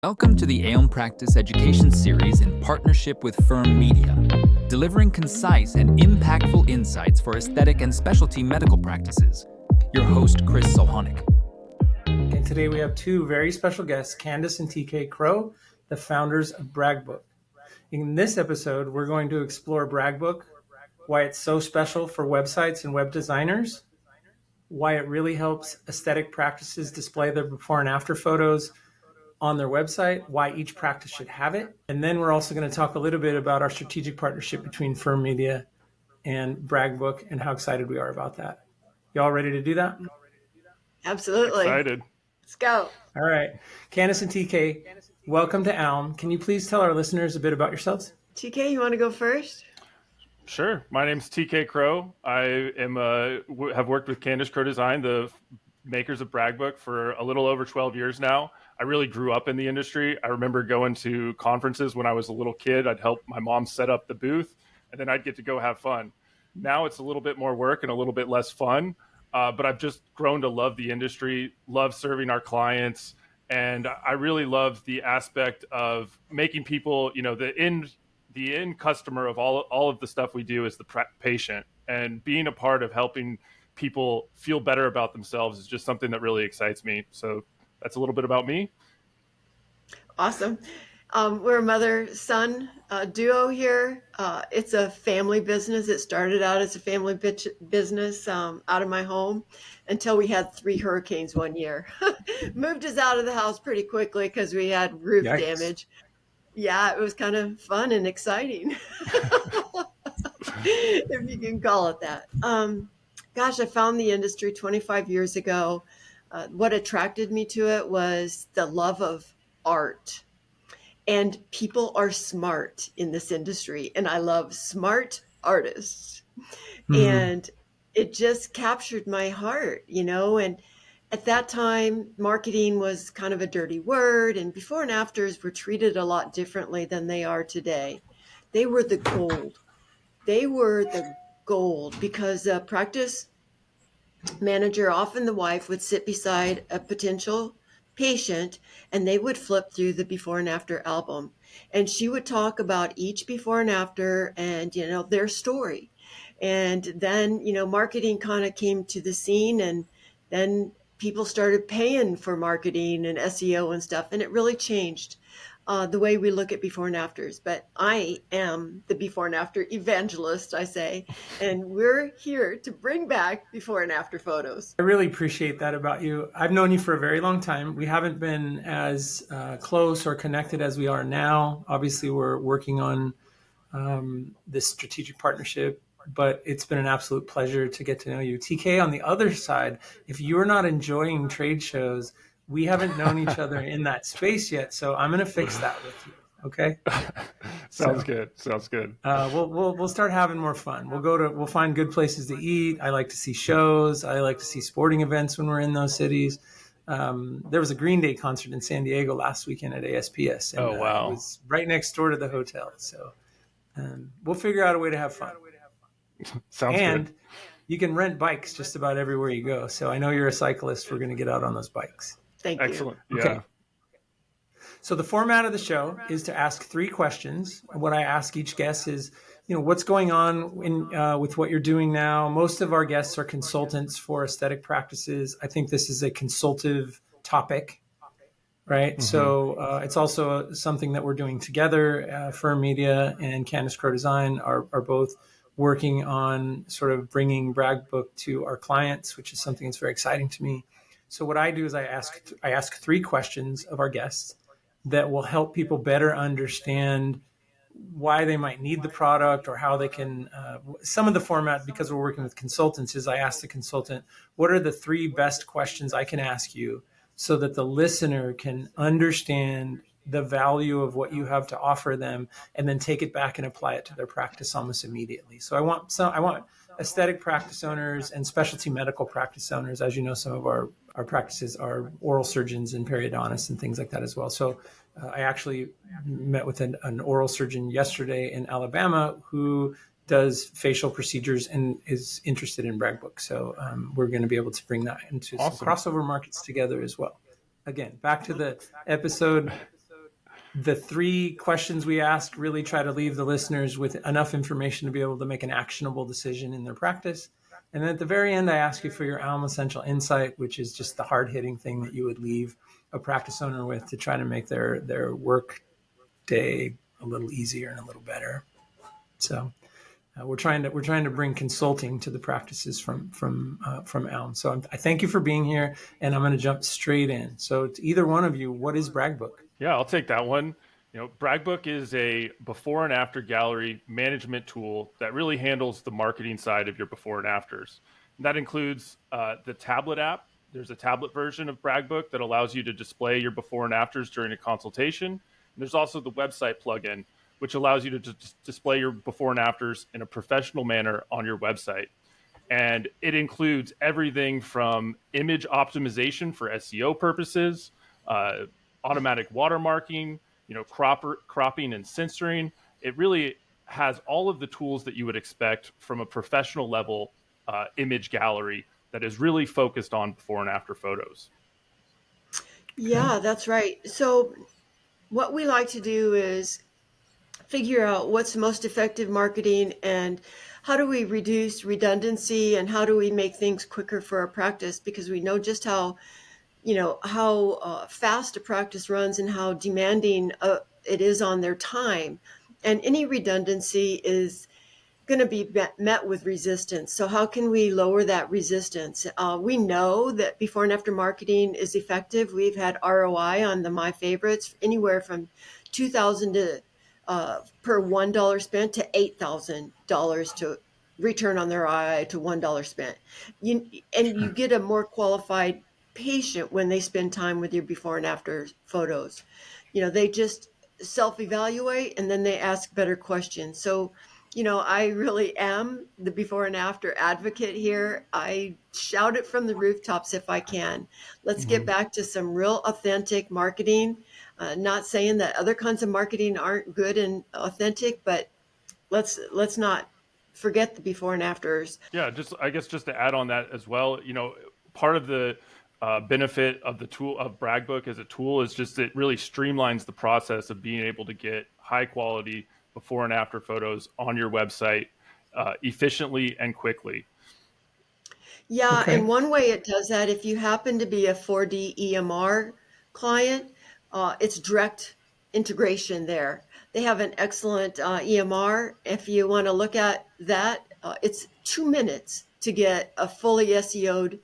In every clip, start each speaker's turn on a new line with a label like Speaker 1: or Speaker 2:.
Speaker 1: Welcome to the Ailm Practice Education Series in partnership with Firm Media, delivering concise and impactful insights for aesthetic and specialty medical practices. Your host, Chris Solhonik.
Speaker 2: And today we have two very special guests, Candace and TK Crowe, the founders of Bragbook. In this episode, we're going to explore Bragbook, why it's so special for websites and web designers, why it really helps aesthetic practices display their before and after photos on their website, why each practice should have it. And then we're also going to talk a little bit about our strategic partnership between Firm Media and Bragbook and how excited we are about that. Y'all ready to do that?
Speaker 3: Absolutely.
Speaker 4: Excited.
Speaker 3: Let's go.
Speaker 2: All right. Candace and TK, welcome to Ailm. Can you please tell our listeners a bit about yourselves?
Speaker 3: TK, you want to go first?
Speaker 4: Sure. My name's TK Crowe. I am have worked with Candace Crowe Design, the makers of Bragbook, for a little over 12 years now. I really grew up in the industry. I remember going to conferences when I was a little kid. I'd help my mom set up the booth, and then I'd get to go have fun. Now it's a little bit more work and a little bit less fun, but I've just grown to love the industry, love serving our clients, and I really love the aspect of making people, the end customer of all of the stuff we do is the patient, and being a part of helping people feel better about themselves is just something that really excites me. So that's a little bit about me.
Speaker 3: Awesome. We're a mother-son duo here. It's a family business. It started out as a family business out of my home until we had 3 hurricanes one year. Moved us out of the house pretty quickly because we had roof damage. Yeah, it was kind of fun and exciting, if you can call it that. I found the industry 25 years ago. What attracted me to it was the love of art. And people are smart in this industry, and I love smart artists. Mm-hmm. And it just captured my heart, and at that time, marketing was kind of a dirty word, and before and afters were treated a lot differently than they are today. They were the gold. They were the gold because a practice manager, often the wife, would sit beside a potential patient and they would flip through the before and after album. And she would talk about each before and after and, their story. And then, marketing kind of came to the scene, and then people started paying for marketing and SEO and stuff. And it really changed the way we look at before and afters. But I am the before and after evangelist, I say, and we're here to bring back before and after photos.
Speaker 2: I really appreciate that about you. I've known you for a very long time. We haven't been as close or connected as we are now. Obviously, we're working on this strategic partnership, but it's been an absolute pleasure to get to know you. TK, on the other side, if you're not enjoying trade shows, we haven't known each other in that space yet, so I'm going to fix that with you. Okay.
Speaker 4: Sounds good.
Speaker 2: We'll start having more fun. We'll find good places to eat. I like to see shows. I like to see sporting events when we're in those cities. There was a Green Day concert in San Diego last weekend at ASPS. And,
Speaker 4: wow!
Speaker 2: It was right next door to the hotel. So we'll figure out a way to have fun.
Speaker 4: Sounds
Speaker 2: and
Speaker 4: good.
Speaker 2: You can rent bikes just about everywhere you go. So I know you're a cyclist. We're going to get out on those bikes.
Speaker 3: Thank you.
Speaker 4: Excellent. Yeah.
Speaker 2: Okay. So the format of the show is to ask 3 questions. What I ask each guest is, what's going on with what you're doing now? Most of our guests are consultants for aesthetic practices. I think this is a consultative topic, right? Mm-hmm. So it's also something that we're doing together. Firm Media and Candace Crowe Design are both working on sort of bringing Bragbook to our clients, which is something that's very exciting to me. So what I do is I ask 3 questions of our guests that will help people better understand why they might need the product or how they can. Some of the format, because we're working with consultants, is I ask the consultant, what are the 3 best questions I can ask you so that the listener can understand the value of what you have to offer them and then take it back and apply it to their practice almost immediately. So I want aesthetic practice owners and specialty medical practice owners. As you know, some of our practices are oral surgeons and periodontists and things like that as well. So I actually met with an oral surgeon yesterday in Alabama who does facial procedures and is interested in Bragbook. So we're going to be able to bring that into some crossover markets together as well. Again, back to the episode. The 3 questions we ask really try to leave the listeners with enough information to be able to make an actionable decision in their practice. And then at the very end, I ask you for your Ailm Essential Insight, which is just the hard-hitting thing that you would leave a practice owner with to try to make their work day a little easier and a little better. So we're trying to bring consulting to the practices from Ailm. So I thank you for being here, and I'm going to jump straight in. So to either one of you, what is Bragbook?
Speaker 4: Yeah, I'll take that one. Bragbook is a before and after gallery management tool that really handles the marketing side of your before and afters. And that includes the tablet app. There's a tablet version of Bragbook that allows you to display your before and afters during a consultation. And there's also the website plugin, which allows you to display your before and afters in a professional manner on your website. And it includes everything from image optimization for SEO purposes, automatic watermarking, cropping and censoring. It really has all of the tools that you would expect from a professional level image gallery that is really focused on before and after photos.
Speaker 3: Yeah, that's right. So what we like to do is figure out what's the most effective marketing and how do we reduce redundancy and how do we make things quicker for our practice, because we know just how fast a practice runs and how demanding it is on their time. And any redundancy is going to be met with resistance. So how can we lower that resistance? We know that before and after marketing is effective. We've had ROI on the My Favorites anywhere from $2,000 to per $1 spent to $8,000 to return on their ROI to $1 spent. You get a more qualified patient when they spend time with your before and after photos. They just self-evaluate and then they ask better questions. So I really am the before and after advocate here. I shout it from the rooftops if I can. Let's get back to some real authentic marketing. Not saying that other kinds of marketing aren't good and authentic, but let's not forget the before and afters.
Speaker 4: Yeah, I guess just to add on that as well, part of the benefit of the tool of Bragbook as a tool is just it really streamlines the process of being able to get high quality before and after photos on your website efficiently and quickly.
Speaker 3: Yeah, and one way it does that, if you happen to be a 4D EMR client, it's direct integration there. They have an excellent EMR. If you want to look at that, it's 2 minutes to get a fully SEO'd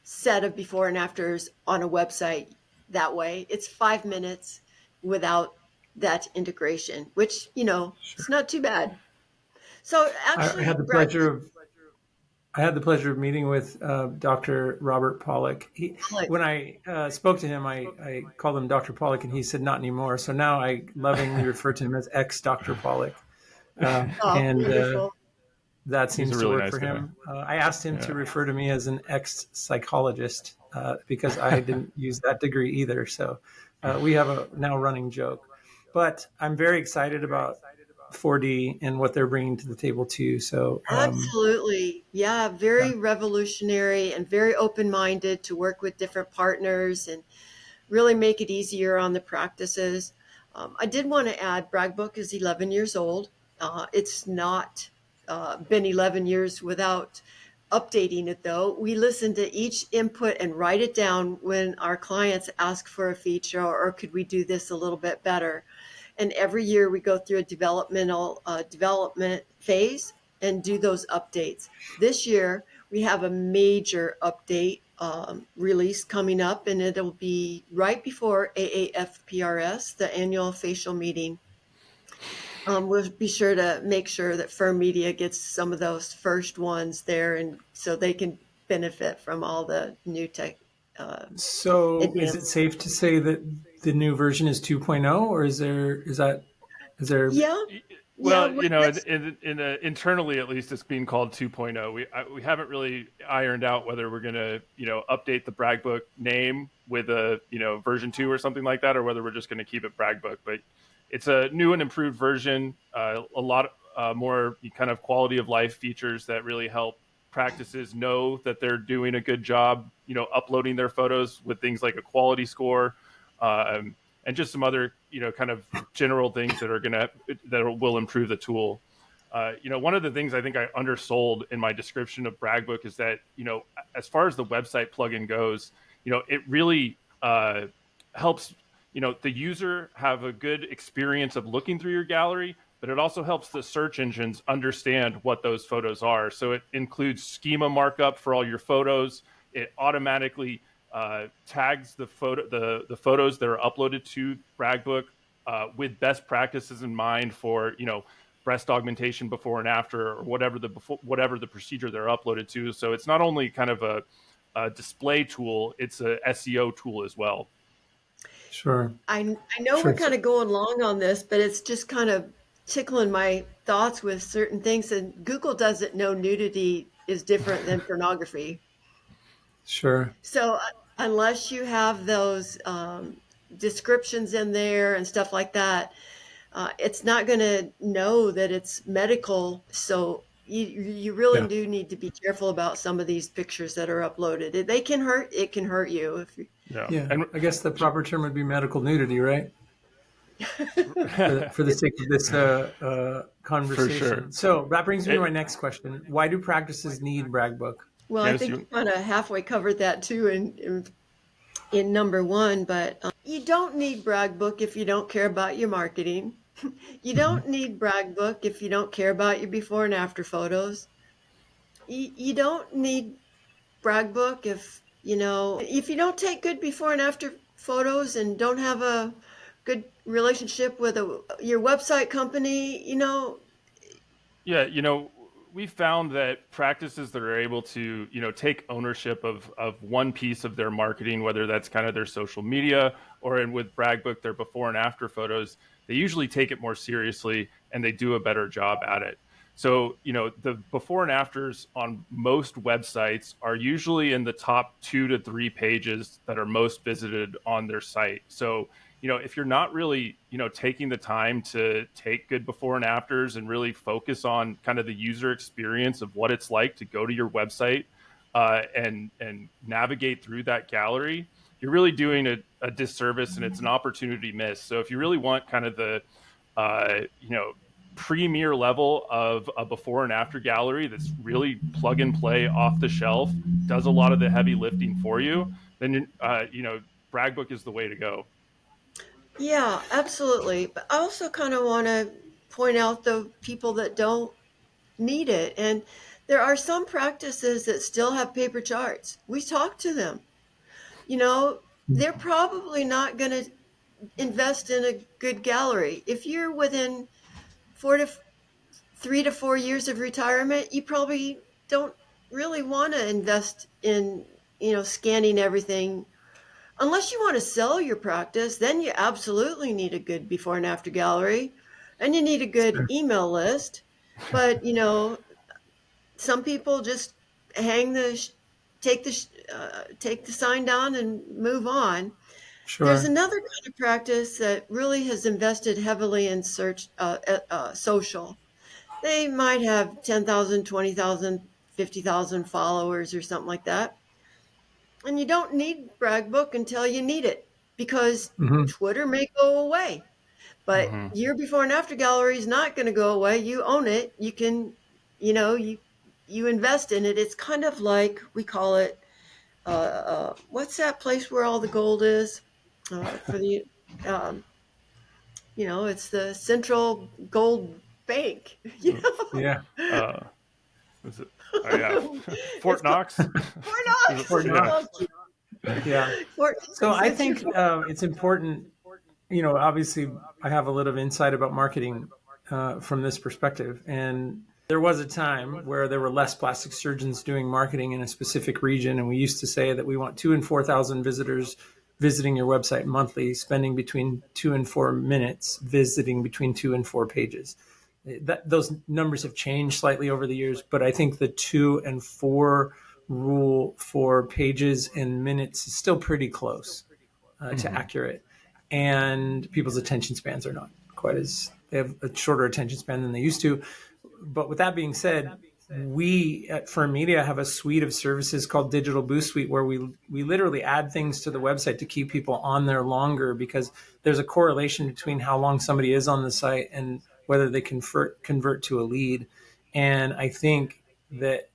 Speaker 3: set of before and afters on a website that way. It's 5 minutes without that integration, which, it's not too bad. So actually,
Speaker 2: I had the pleasure of meeting with Dr. Robert Pollock. When I spoke to him, I called him Dr. Pollock, and he said not anymore. So now I lovingly refer to him as ex-Dr. Pollock. That seems to work for him. I asked him to refer to me as an ex-psychologist because I didn't use that degree either. So we have a now running joke. But I'm very excited about 4D and what they're bringing to the table too. So
Speaker 3: absolutely, yeah, very revolutionary and very open-minded to work with different partners and really make it easier on the practices. I did want to add, Bragbook is 11 years old. It's not been 11 years without updating it, though. We listen to each input and write it down when our clients ask for a feature or could we do this a little bit better. And every year we go through a development phase and do those updates. This year we have a major update release coming up, and it'll be right before AAFPRS, the annual facial meeting. We'll be sure to make sure that Firm Media gets some of those first ones there, and so they can benefit from all the new tech.
Speaker 2: So is it safe to say that the new version is 2.0, or is there?
Speaker 3: Yeah.
Speaker 4: Well, internally at least, it's being called 2.0. We haven't really ironed out whether we're going to, update the Bragbook name with a, version 2 or something like that, or whether we're just going to keep it Bragbook. But it's a new and improved version, a lot more kind of quality of life features that really help practices know that they're doing a good job, uploading their photos with things like a quality score, and just some other, kind of general things that will improve the tool. One of the things I think I undersold in my description of Bragbook is that, as far as the website plugin goes, it really helps, the user have a good experience of looking through your gallery, but it also helps the search engines understand what those photos are. So it includes schema markup for all your photos. It automatically tags the photos that are uploaded to Bragbook with best practices in mind for, breast augmentation before and after, or whatever the procedure they're uploaded to. So it's not only kind of a display tool, it's a SEO tool as well.
Speaker 2: Sure.
Speaker 3: I know
Speaker 2: Sure.
Speaker 3: we're kind of going long on this, but it's just kind of tickling my thoughts with certain things. And Google doesn't know nudity is different than pornography.
Speaker 2: Sure.
Speaker 3: So unless you have those descriptions in there and stuff like that, it's not going to know that it's medical. So you really do need to be careful about some of these pictures that are uploaded. It can hurt you.
Speaker 2: Yeah. And I guess the proper term would be medical nudity, right? for the sake of this conversation.
Speaker 4: For sure.
Speaker 2: So that brings me to my next question. Why do practices need Bragbook?
Speaker 3: Well, I think you kind of halfway covered that too in number one, but you don't need Bragbook if you don't care about your marketing. You don't need Bragbook if you don't care about your before and after photos. You don't need Bragbook if you don't take good before and after photos and don't have a good relationship with your website company,
Speaker 4: Yeah, we found that practices that are able to, take ownership of one piece of their marketing, whether that's kind of their social media or with Bragbook, their before and after photos, they usually take it more seriously and they do a better job at it. So, the before and afters on most websites are usually in the top 2 to 3 pages that are most visited on their site. So, if you're not really, taking the time to take good before and afters and really focus on kind of the user experience of what it's like to go to your website and navigate through that gallery, you're really doing a disservice, and it's an opportunity missed. So if you really want kind of the, premier level of a before and after gallery that's really plug and play off the shelf, does a lot of the heavy lifting for you, then, Bragbook is the way to go.
Speaker 3: Yeah, absolutely. But I also kind of want to point out the people that don't need it. And there are some practices that still have paper charts. We talk to them. They're probably not going to invest in a good gallery. If you're within 3 to 4 years of retirement, you probably don't really want to invest in, scanning everything. Unless you want to sell your practice, then you absolutely need a good before and after gallery, and you need a good email list. But, some people just take the sign down and move on.
Speaker 2: Sure.
Speaker 3: There's another kind of practice that really has invested heavily in search, social. They might have 10,000, 20,000, 50,000 followers or something like that. And you don't need Bragbook until you need it, because Twitter may go away. But your before and after gallery is not going to go away. You own it. You can, you invest in it. It's kind of like, we call it, what's that place where all the gold is? For the, it's the Central Gold Bank.
Speaker 2: Yeah.
Speaker 4: Is it? Oh, yeah. Fort Knox.
Speaker 3: Fort Knox.
Speaker 2: Yeah. So I think it's important, obviously I have a little insight about marketing from this perspective. And there was a time where there were less plastic surgeons doing marketing in a specific region. And we used to say that we want 2,000 and 4,000 visitors visiting your website monthly, spending between 2 and 4 minutes visiting between 2 and 4 pages. Those numbers have changed slightly over the years, but I think the 2 and 4 rule for pages and minutes is still pretty close to accurate. And people's attention spans are not quite they have a shorter attention span than they used to. But with that being said, we at Firm Media have a suite of services called Digital Boost Suite, where we literally add things to the website to keep people on there longer, because there's a correlation between how long somebody is on the site and whether they convert to a lead. And I think that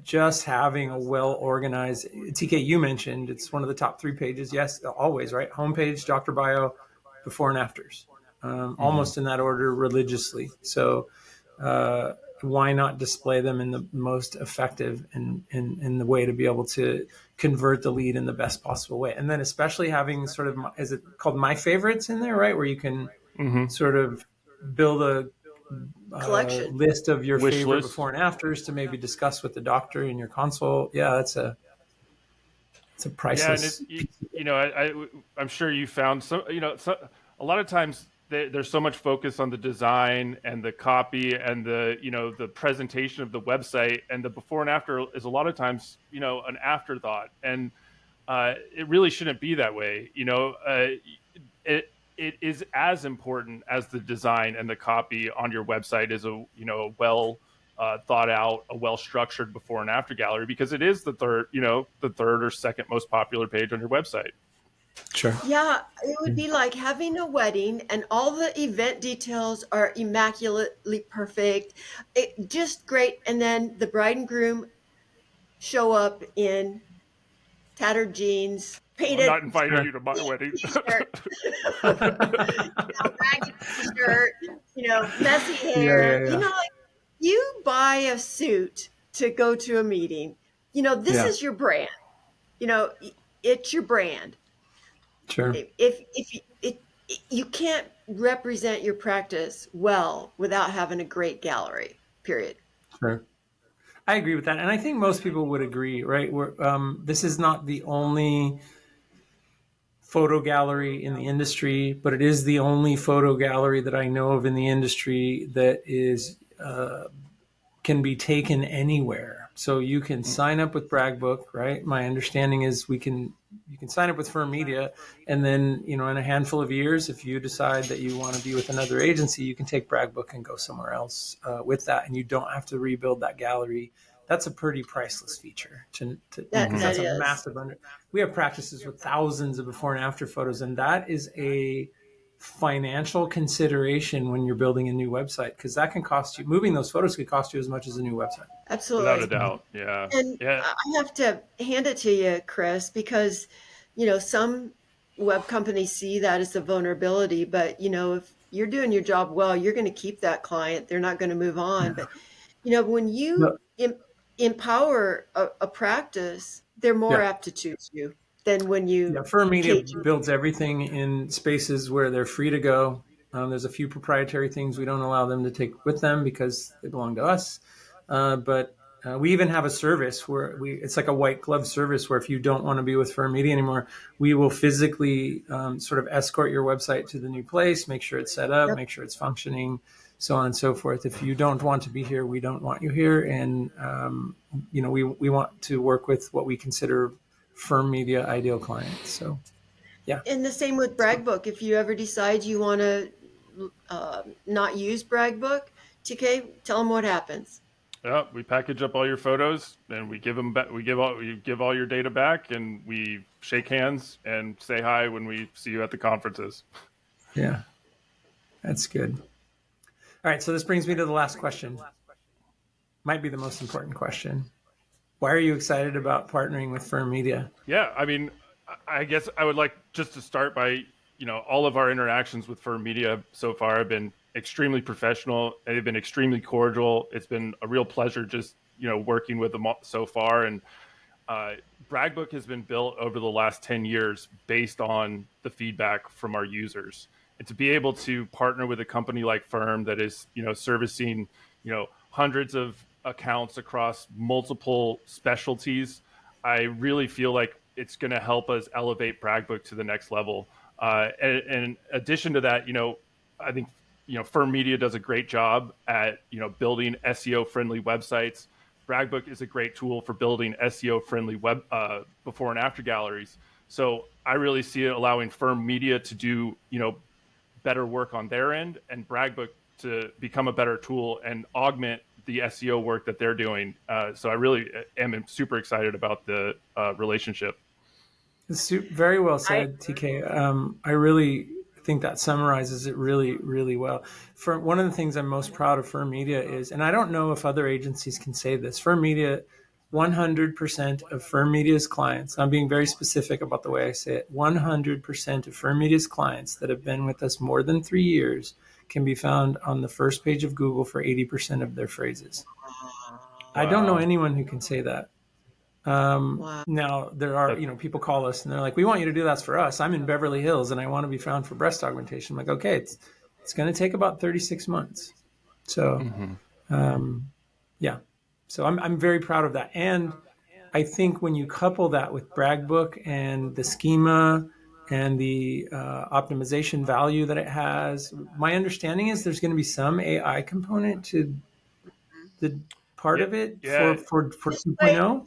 Speaker 2: just having a well-organized, TK, you mentioned it's one of the top 3 pages. Yes, always, right? Homepage, doctor bio, before and afters, almost in that order religiously. So why not display them in the most effective and in the way to be able to convert the lead in the best possible way? And then especially having sort of, is it called My Favorites in there, right? Where you can sort of build a
Speaker 3: Collection.
Speaker 2: list of your
Speaker 4: Wish
Speaker 2: favorite
Speaker 4: list.
Speaker 2: before and afters to maybe discuss with the doctor in your consult. Yeah, it's a priceless.
Speaker 4: Yeah, and I'm sure you found some. A lot of times there's so much focus on the design and the copy and the presentation of the website, and the before and after is a lot of times an afterthought, and it really shouldn't be that way. It is as important as the design and the copy on your website is a well thought out, a well structured before and after gallery, because it is the third or second most popular page on your website.
Speaker 2: Sure.
Speaker 3: Yeah, it would be like having a wedding and all the event details are immaculately perfect, just great. And then the bride and groom show up in tattered jeans,
Speaker 4: I'm
Speaker 3: painted
Speaker 4: not inviting you to my wedding.
Speaker 3: t-shirt, ragged t-shirt, messy hair.
Speaker 2: Yeah.
Speaker 3: Like you buy a suit to go to a meeting. This is your brand. It's your brand.
Speaker 2: Sure.
Speaker 3: If you can't represent your practice well without having a great gallery, period.
Speaker 2: Sure. I agree with that. And I think most people would agree, right? This is not the only photo gallery in the industry, but it is the only photo gallery that I know of in the industry that is can be taken anywhere. So you can sign up with Bragbook, right? My understanding is you can sign up with Firm Media, and then in a handful of years, if you decide that you want to be with another agency, you can take Bragbook and go somewhere else with that, and you don't have to rebuild that gallery. That's a pretty priceless feature. That's a massive we have practices with thousands of before and after photos, and that is a financial consideration when you're building a new website, because that can cost you, moving those photos could cost you as much as a new website.
Speaker 3: Absolutely.
Speaker 4: Without a doubt. Yeah.
Speaker 3: And I have to hand it to you, Chris, because, some web companies see that as a vulnerability, but, if you're doing your job well, you're going to keep that client. They're not going to move on. But, when you empower a practice, they're more apt to choose you than when you.
Speaker 2: Firm Media builds everything in spaces where they're free to go. There's a few proprietary things we don't allow them to take with them because they belong to us. But we even have a service where it's like a white glove service where if you don't want to be with Firm Media anymore, we will physically sort of escort your website to the new place, make sure it's set up, make sure it's functioning, so on and so forth. If you don't want to be here, we don't want you here. And, we want to work with what we consider Firm Media ideal clients. So, yeah.
Speaker 3: And the same with Bragbook. If you ever decide you want to not use Bragbook, TK, tell them what happens.
Speaker 4: Yeah, we package up all your photos and we give them back. We give all your data back, and we shake hands and say hi when we see you at the conferences.
Speaker 2: Yeah, that's good. All right, so this brings me to the last question. Might be the most important question. Why are you excited about partnering with Firm Media?
Speaker 4: Yeah, I guess I would like just to start by, all of our interactions with Firm Media so far have been extremely professional. They've been extremely cordial. It's been a real pleasure just, working with them so far. And Bragbook has been built over the last 10 years based on the feedback from our users. And to be able to partner with a company like Firm that is, servicing, hundreds of accounts across multiple specialties, I really feel like it's going to help us elevate Bragbook to the next level. And in addition to that, I think, Firm Media does a great job at, building SEO friendly websites. Bragbook is a great tool for building SEO friendly web before and after galleries. So I really see it allowing Firm Media to do, better work on their end, and Bragbook to become a better tool and augment the SEO work that they're doing. So I really am super excited about the relationship.
Speaker 2: Very well said, TK. I really think that summarizes it really, really well. For one of the things I'm most proud of Firm Media is, and I don't know if other agencies can say this, Firm Media, 100% of Firm Media's clients, I'm being very specific about the way I say it, 100% of Firm Media's clients that have been with us more than 3 years can be found on the first page of Google for 80% of their phrases. I don't know anyone who can say that.
Speaker 3: Wow.
Speaker 2: Now there are, people call us and they're like, we want you to do that for us. I'm in Beverly Hills and I want to be found for breast augmentation. I'm like, okay, it's going to take about 36 months. So, yeah, so I'm very proud of that. And I think when you couple that with Bragbook and the schema and the optimization value that it has, my understanding is there's going to be some AI component to the part of it for 2.0.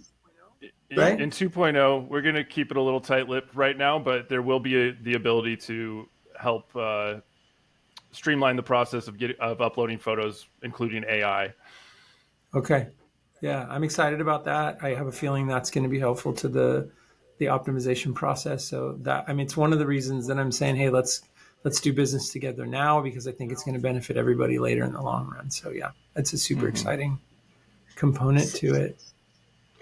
Speaker 2: Right?
Speaker 4: In 2.0, we're going to keep it a little tight-lipped right now, but there will be the ability to help streamline the process of uploading photos, including AI.
Speaker 2: Okay. Yeah, I'm excited about that. I have a feeling that's going to be helpful to the optimization process. So that, it's one of the reasons that I'm saying, hey, let's do business together now, because I think it's going to benefit everybody later in the long run. So yeah, it's a super exciting component to it.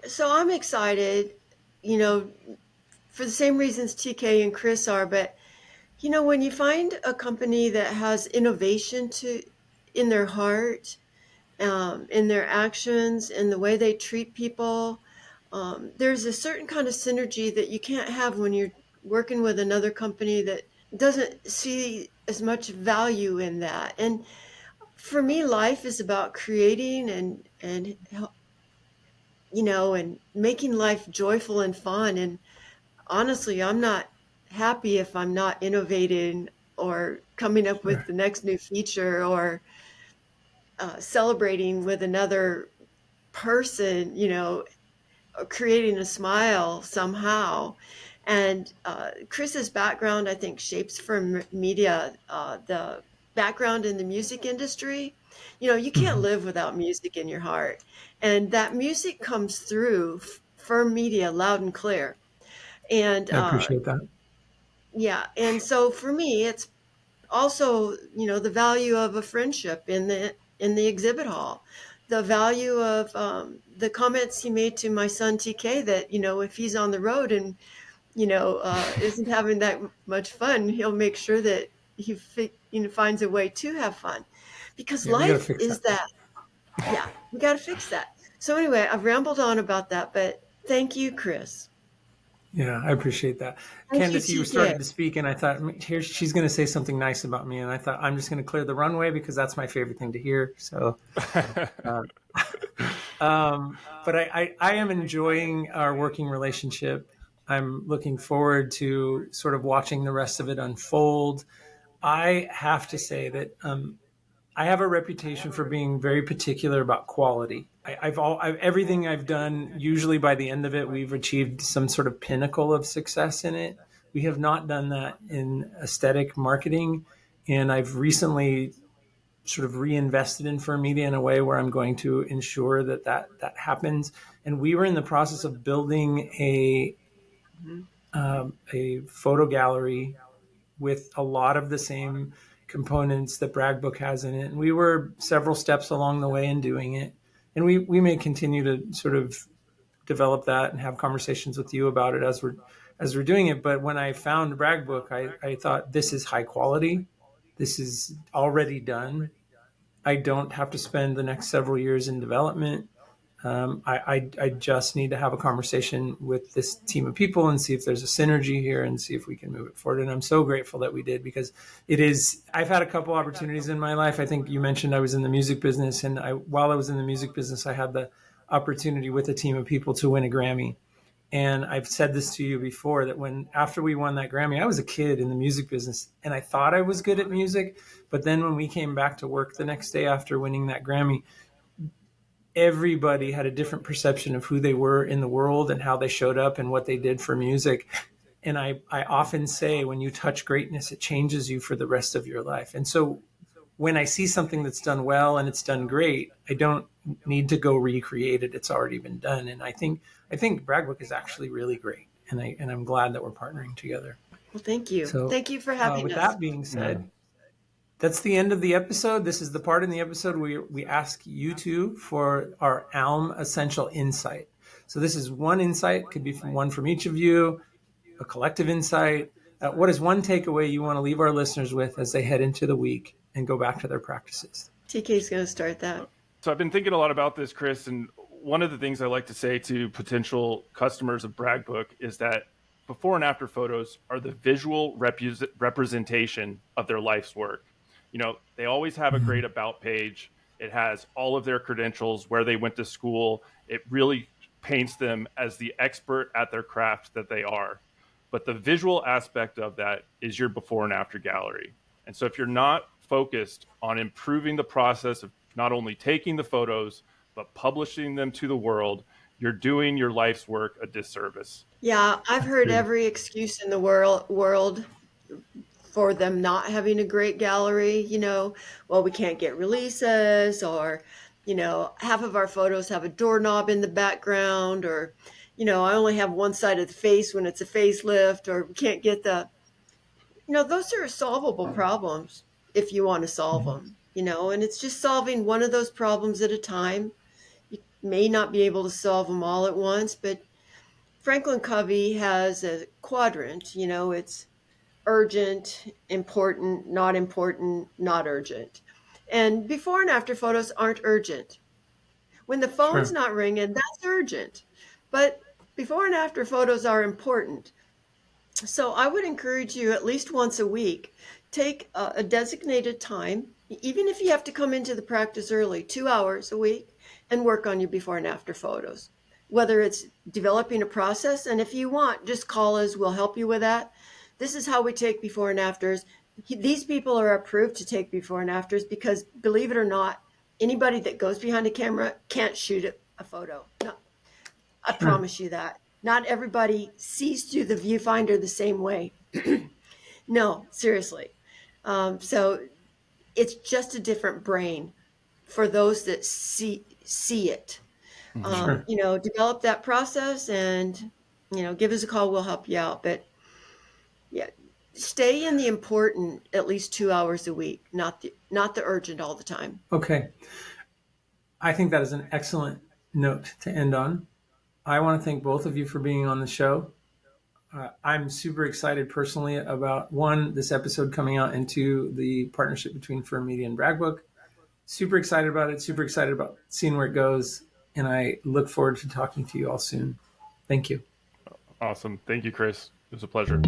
Speaker 3: So I'm excited, for the same reasons TK and Chris are, but when you find a company that has innovation in their heart, in their actions, in the way they treat people, there's a certain kind of synergy that you can't have when you're working with another company that doesn't see as much value in that. And for me, life is about creating and and making life joyful and fun. And honestly, I'm not happy if I'm not innovating or coming up with the next new feature or celebrating with another person, creating a smile somehow. And Chris's background, I think, shapes Firm Media, the background in the music industry. You can't live without music in your heart. And that music comes through Firm Media loud and clear. And
Speaker 2: I appreciate that.
Speaker 3: Yeah. And so for me, it's also, the value of a friendship in the exhibit hall, the value of the comments he made to my son TK that, if he's on the road and, isn't having that much fun, he'll make sure that he finds a way to have fun, because life is that. Yeah, we got to fix that. So anyway, I've rambled on about that, but thank you, Chris.
Speaker 2: Yeah, I appreciate that. Candace, you started to speak and I thought, here she's going to say something nice about me. And I thought, I'm just going to clear the runway because that's my favorite thing to hear. So, but I am enjoying our working relationship. I'm looking forward to sort of watching the rest of it unfold. I have to say that I have a reputation for being very particular about quality. Everything I've done, usually by the end of it, we've achieved some sort of pinnacle of success in it. We have not done that in aesthetic marketing. And I've recently sort of reinvested in Firm Media in a way where I'm going to ensure that happens. And we were in the process of building a photo gallery with a lot of the same components that Bragbook has in it. And we were several steps along the way in doing it. And we may continue to sort of develop that and have conversations with you about it as we're doing it. But when I found Bragbook, I thought, this is high quality. This is already done. I don't have to spend the next several years in development. I just need to have a conversation with this team of people and see if there's a synergy here and see if we can move it forward. And I'm so grateful that we did, because I've had a couple opportunities in my life. I think you mentioned I was in the music business, and while I was in the music business, I had the opportunity with a team of people to win a Grammy. And I've said this to you before, that after we won that Grammy, I was a kid in the music business and I thought I was good at music. But then when we came back to work the next day after winning that Grammy, everybody had a different perception of who they were in the world and how they showed up and what they did for music. And I often say, when you touch greatness, it changes you for the rest of your life. And so when I see something that's done well and it's done great, I don't need to go recreate it. It's already been done. And I think Bragbook is actually really great. And I'm glad that we're partnering together.
Speaker 3: Well, thank you.
Speaker 2: So
Speaker 3: Thank you for having
Speaker 2: with
Speaker 3: us.
Speaker 2: that being said, that's the end of the episode. This is the part in the episode where we ask you two for our Ailm Essential Insight. So this is one insight, could be one from each of you, a collective insight. What is one takeaway you want to leave our listeners with as they head into the week and go back to their practices?
Speaker 3: TK's going to start that.
Speaker 4: So I've been thinking a lot about this, Chris, and one of the things I like to say to potential customers of Bragbook is that before and after photos are the visual representation of their life's work. You know, they always have a great about page. It has all of their credentials, where they went to school. It really paints them as the expert at their craft that they are. But the visual aspect of that is your before and after gallery. And so if you're not focused on improving the process of not only taking the photos, but publishing them to the world, you're doing your life's work a disservice.
Speaker 3: Yeah, I've heard every excuse in the world for them not having a great gallery. You know, well, we can't get releases, or, you know, half of our photos have a doorknob in the background, or, you know, I only have one side of the face when it's a facelift, or we can't get the, you know, those are solvable problems if you want to solve them, you know, and it's just solving one of those problems at a time. You may not be able to solve them all at once, but Franklin Covey has a quadrant, you know, it's urgent, important, not urgent. And before and after photos aren't urgent. When the phone's not ringing, that's urgent. But before and after photos are important. So I would encourage you at least once a week, take a designated time, even if you have to come into the practice early, 2 hours a week, and work on your before and after photos. Whether it's developing a process, and if you want, just call us, we'll help you with that. This is how we take before and afters. These people are approved to take before and afters because, believe it or not, anybody that goes behind a camera can't shoot a photo. No, I promise you that. Not everybody sees through the viewfinder the same way. No, seriously. So it's just a different brain for those that see it. You know, develop that process and, you know, give us a call. We'll help you out. But yeah, stay in the important at least 2 hours a week, not the urgent all the time.
Speaker 2: Okay. I think that is an excellent note to end on. I want to thank both of you for being on the show. I'm super excited personally about, one, this episode coming out, and two, the partnership between Firm Media and Bragbook. Super excited about it. Super excited about seeing where it goes. And I look forward to talking to you all soon. Thank you.
Speaker 4: Awesome. Thank you, Chris. It was a pleasure.